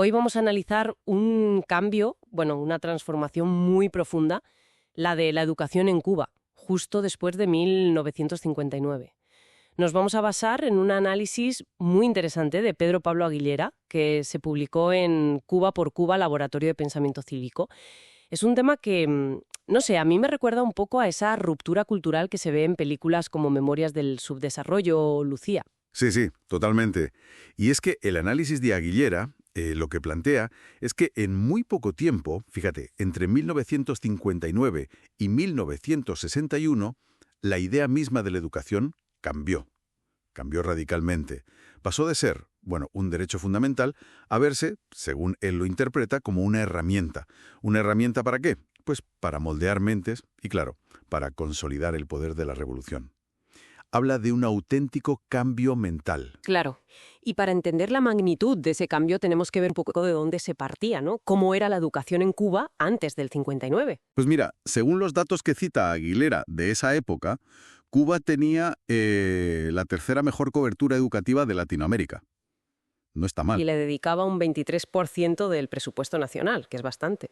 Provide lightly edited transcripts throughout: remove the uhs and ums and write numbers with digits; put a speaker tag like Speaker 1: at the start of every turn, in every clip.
Speaker 1: Hoy vamos a analizar un cambio, una transformación muy profunda, la de la educación en Cuba, justo después de 1959. Nos vamos a basar en un análisis muy interesante de Pedro Pablo Aguilera, que se publicó en Cuba por Cuba, Laboratorio de Pensamiento Cívico. Es un tema que, no sé, a mí me recuerda un poco a esa ruptura cultural que se ve en películas como Memorias del Subdesarrollo o Lucía.
Speaker 2: Sí, totalmente. Y es que el análisis de Aguilera lo que plantea es que en muy poco tiempo, fíjate, entre 1959 y 1961, la idea misma de la educación cambió radicalmente. Pasó de ser, un derecho fundamental, a verse, según él lo interpreta, como una herramienta. ¿Una herramienta para qué? Pues para moldear mentes y, claro, para consolidar el poder de la revolución. Habla de un auténtico cambio mental.
Speaker 1: Claro. Y para entender la magnitud de ese cambio tenemos que ver un poco de dónde se partía, ¿no? Cómo era la educación en Cuba antes del 59.
Speaker 2: Pues mira, según los datos que cita Aguilera de esa época, Cuba tenía la tercera mejor cobertura educativa de Latinoamérica. No está mal.
Speaker 1: Y le dedicaba un 23% del presupuesto nacional, que es bastante.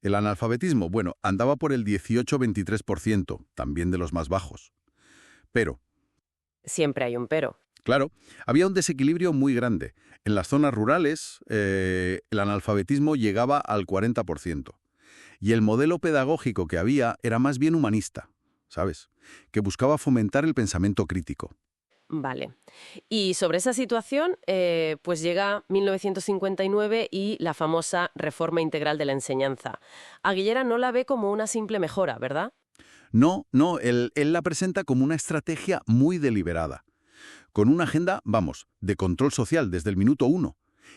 Speaker 2: El analfabetismo, andaba por el 18-23%, también de los más bajos. Pero
Speaker 1: Siempre hay un pero.
Speaker 2: claro, había un desequilibrio muy grande. En las zonas rurales, el analfabetismo llegaba al 40%. Y el modelo pedagógico que había era más bien humanista, ¿sabes? Que buscaba fomentar el pensamiento crítico.
Speaker 1: Vale. Y sobre esa situación, pues llega 1959 y la famosa Reforma Integral de la Enseñanza. Aguilera no la ve como una simple mejora, ¿verdad?
Speaker 2: No, él la presenta como una estrategia muy deliberada. Con una agenda, de control social desde el minuto 1.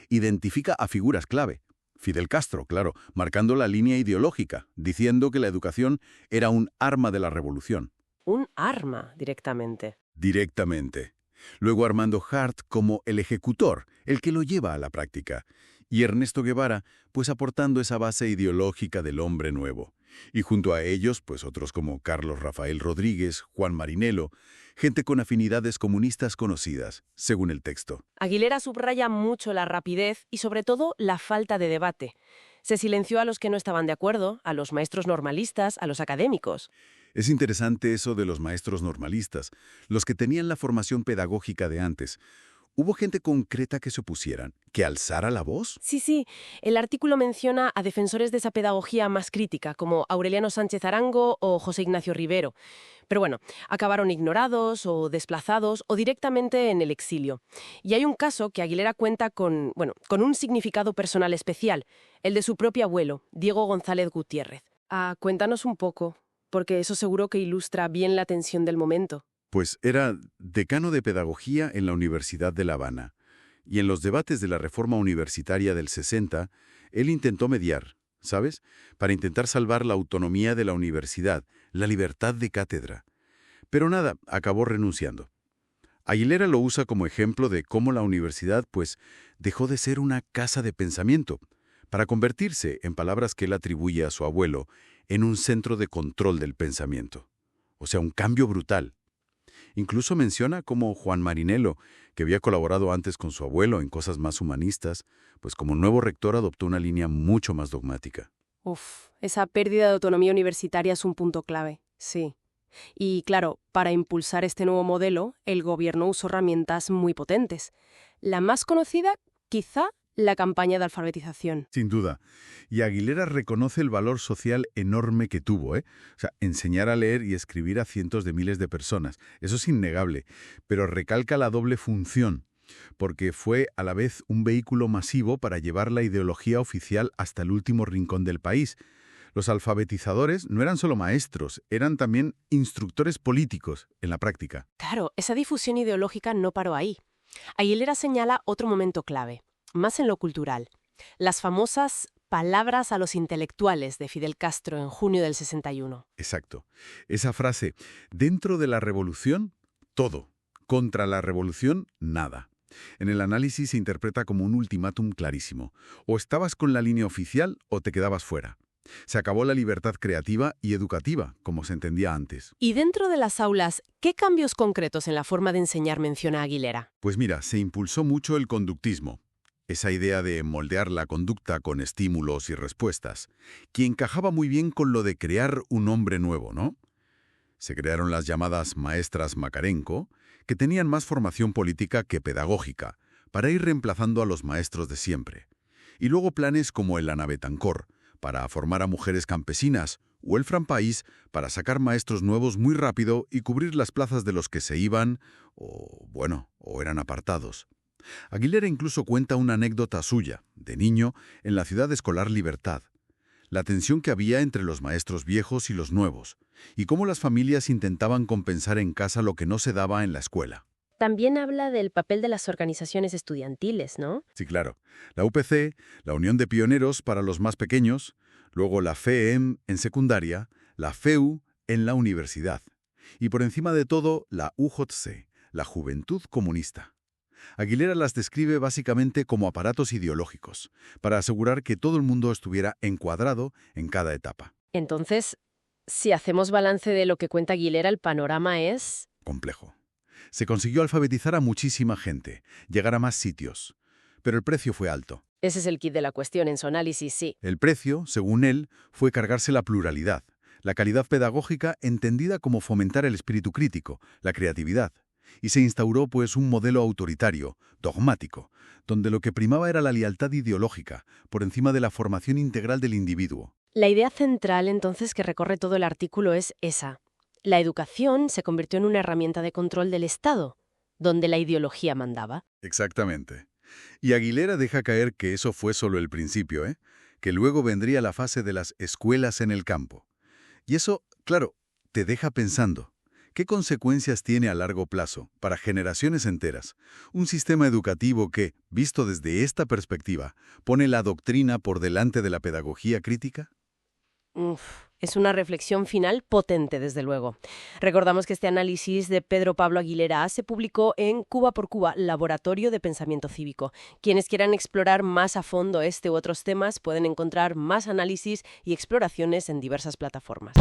Speaker 2: Identifica a figuras clave. Fidel Castro, claro, marcando la línea ideológica, diciendo que la educación era un arma de la revolución.
Speaker 1: Un arma, directamente.
Speaker 2: Directamente. Luego Armando Hart como el ejecutor, el que lo lleva a la práctica. Y Ernesto Guevara, pues aportando esa base ideológica del hombre nuevo. Y junto a ellos, pues otros como Carlos Rafael Rodríguez, Juan Marinelo, gente con afinidades comunistas conocidas, según el texto.
Speaker 1: Aguilera subraya mucho la rapidez y sobre todo la falta de debate. Se silenció a los que no estaban de acuerdo, a los maestros normalistas, a los académicos.
Speaker 2: Es interesante eso de los maestros normalistas, los que tenían la formación pedagógica de antes. ¿Hubo gente concreta que se opusieran, que alzara la voz?
Speaker 1: Sí. El artículo menciona a defensores de esa pedagogía más crítica, como Aureliano Sánchez Arango o José Ignacio Rivero. Pero acabaron ignorados o desplazados o directamente en el exilio. Y hay un caso que Aguilera cuenta con un significado personal especial, el de su propio abuelo, Diego González Gutiérrez. Cuéntanos un poco, porque eso seguro que ilustra bien la tensión del momento.
Speaker 2: Pues era decano de Pedagogía en la Universidad de La Habana. Y en los debates de la reforma universitaria del 60, él intentó mediar, ¿sabes? Para intentar salvar la autonomía de la universidad, la libertad de cátedra. Pero nada, acabó renunciando. Aguilera lo usa como ejemplo de cómo la universidad, pues, dejó de ser una casa de pensamiento, para convertirse, en palabras que él atribuye a su abuelo, en un centro de control del pensamiento. O sea, un cambio brutal. Incluso menciona cómo Juan Marinelo, que había colaborado antes con su abuelo en cosas más humanistas, pues como nuevo rector adoptó una línea mucho más dogmática.
Speaker 1: Esa pérdida de autonomía universitaria es un punto clave, sí. Y claro, para impulsar este nuevo modelo, el gobierno usó herramientas muy potentes. La más conocida, quizá, la campaña de alfabetización.
Speaker 2: Sin duda. Y Aguilera reconoce el valor social enorme que tuvo, ¿eh? O sea, enseñar a leer y escribir a cientos de miles de personas. Eso es innegable. Pero recalca la doble función, porque fue a la vez un vehículo masivo para llevar la ideología oficial hasta el último rincón del país. Los alfabetizadores no eran solo maestros, eran también instructores políticos en la práctica.
Speaker 1: Claro, esa difusión ideológica no paró ahí. Aguilera señala otro momento clave, más en lo cultural. Las famosas palabras a los intelectuales de Fidel Castro en junio del 61.
Speaker 2: Exacto. Esa frase, dentro de la revolución, todo. Contra la revolución, nada. En el análisis se interpreta como un ultimátum clarísimo. O estabas con la línea oficial o te quedabas fuera. Se acabó la libertad creativa y educativa, como se entendía antes.
Speaker 1: Y dentro de las aulas, ¿qué cambios concretos en la forma de enseñar menciona Aguilera?
Speaker 2: Pues mira, se impulsó mucho el conductismo. esa idea de moldear la conducta con estímulos y respuestas, que encajaba muy bien con lo de crear un hombre nuevo, ¿no? Se crearon las llamadas maestras Makarenko, que tenían más formación política que pedagógica, para ir reemplazando a los maestros de siempre. Y luego planes como el Ana Betancor, para formar a mujeres campesinas, o el Fran País, para sacar maestros nuevos muy rápido y cubrir las plazas de los que se iban, o eran apartados. Aguilera incluso cuenta una anécdota suya, de niño, en la ciudad escolar Libertad. La tensión que había entre los maestros viejos y los nuevos, y cómo las familias intentaban compensar en casa lo que no se daba en la escuela.
Speaker 1: También habla del papel de las organizaciones estudiantiles, ¿no?
Speaker 2: Sí, claro. La UPC, la Unión de Pioneros para los más pequeños, luego la FEM en secundaria, la FEU en la universidad. Y por encima de todo, la UJC, la Juventud Comunista. Aguilera las describe básicamente como aparatos ideológicos, para asegurar que todo el mundo estuviera encuadrado en cada etapa.
Speaker 1: Entonces, si hacemos balance de lo que cuenta Aguilera, el panorama es...
Speaker 2: Complejo. Se consiguió alfabetizar a muchísima gente, llegar a más sitios, pero el precio fue alto.
Speaker 1: Ese es el kit de la cuestión en su análisis, sí.
Speaker 2: El precio, según él, fue cargarse la pluralidad, la calidad pedagógica entendida como fomentar el espíritu crítico, la creatividad. Y se instauró pues un modelo autoritario, dogmático, donde lo que primaba era la lealtad ideológica, por encima de la formación integral del individuo.
Speaker 1: La idea central, entonces, que recorre todo el artículo es esa. La educación se convirtió en una herramienta de control del Estado, donde la ideología mandaba.
Speaker 2: Exactamente. Y Aguilera deja caer que eso fue solo el principio, que luego vendría la fase de las escuelas en el campo. Y eso, claro, te deja pensando. ¿Qué consecuencias tiene a largo plazo, para generaciones enteras, un sistema educativo que, visto desde esta perspectiva, pone la doctrina por delante de la pedagogía crítica?
Speaker 1: Es una reflexión final potente, desde luego. Recordamos que este análisis de Pedro Pablo Aguilera se publicó en Cuba por Cuba, Laboratorio de Pensamiento Cívico. Quienes quieran explorar más a fondo este u otros temas pueden encontrar más análisis y exploraciones en diversas plataformas.